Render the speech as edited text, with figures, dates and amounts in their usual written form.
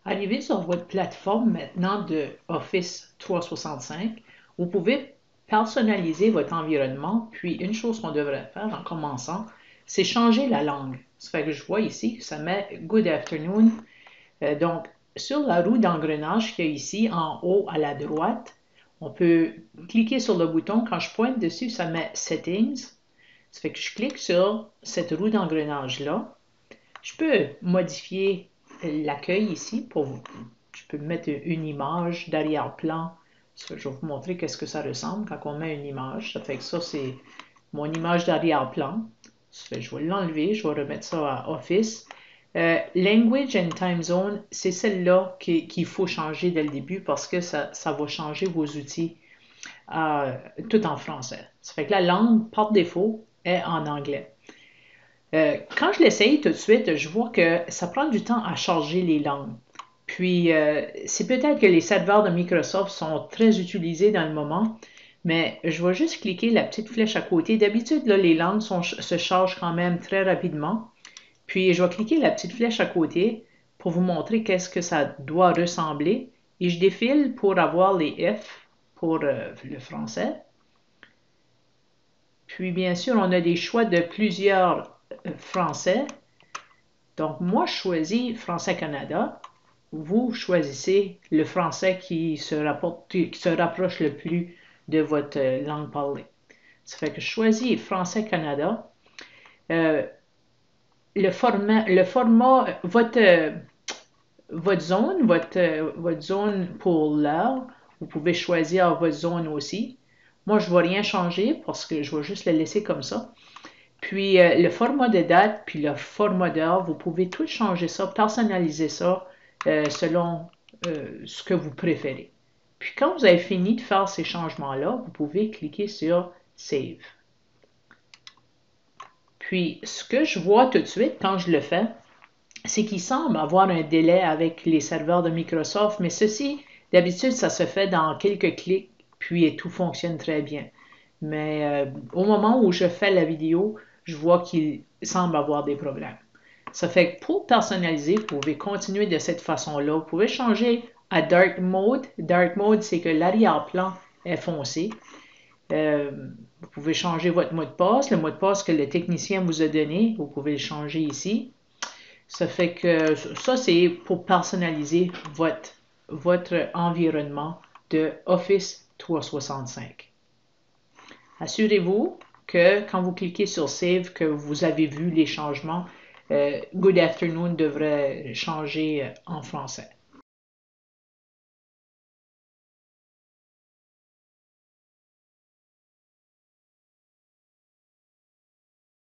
Arrivé sur votre plateforme maintenant de Office 365, vous pouvez personnaliser votre environnement. Puis une chose qu'on devrait faire en commençant, c'est changer la langue. Ça fait que je vois ici que ça met Good afternoon. Donc, sur la roue d'engrenage qu'il y a ici en haut à la droite, on peut cliquer sur le bouton. Quand je pointe dessus, ça met Settings. Ça fait que je clique sur cette roue d'engrenage-là. Je peux modifier l'accueil ici pour vous. Je peux mettre une image d'arrière-plan. Je vais vous montrer qu'est-ce que ça ressemble quand on met une image. Ça fait que ça, c'est mon image d'arrière-plan. Je vais l'enlever, je vais remettre ça à Office. Language and Time Zone, c'est celle-là qu'il faut changer dès le début parce que ça va changer vos outils tout en français. Ça fait que la langue, par défaut, est en anglais. Quand je l'essaye tout de suite, je vois que ça prend du temps à charger les langues. Puis, c'est peut-être que les serveurs de Microsoft sont très utilisés dans le moment, mais je vais juste cliquer la petite flèche à côté. D'habitude, les langues se chargent quand même très rapidement. Puis, je vais cliquer la petite flèche à côté pour vous montrer qu'est-ce que ça doit ressembler. Et je défile pour avoir les F pour le français. Puis, bien sûr, on a des choix de plusieurs français. Donc, moi, je choisis Français-Canada. Vous choisissez le français qui se rapproche le plus de votre langue parlée. Ça fait que je choisis Français-Canada. Le format, votre zone pour l'heure, vous pouvez choisir votre zone aussi. Moi, je ne vais rien changer parce que je vais juste le laisser comme ça. Puis le format de date, puis le format d'heure, vous pouvez tout changer ça, personnaliser ça selon ce que vous préférez. Puis quand vous avez fini de faire ces changements-là, vous pouvez cliquer sur Save. Puis ce que je vois tout de suite quand je le fais, c'est qu'il semble avoir un délai avec les serveurs de Microsoft, mais ceci, d'habitude, ça se fait dans quelques clics, puis tout fonctionne très bien. Mais au moment où je fais la vidéo, je vois qu'il semble avoir des problèmes. Ça fait que pour personnaliser, vous pouvez continuer de cette façon-là. Vous pouvez changer à Dark Mode. Dark Mode, c'est que l'arrière-plan est foncé. Vous pouvez changer votre mot de passe. Le mot de passe que le technicien vous a donné, vous pouvez le changer ici. Ça fait que ça, c'est pour personnaliser votre environnement de Office 365. Assurez-vous que quand vous cliquez sur Save, que vous avez vu les changements. Good Afternoon devrait changer en français.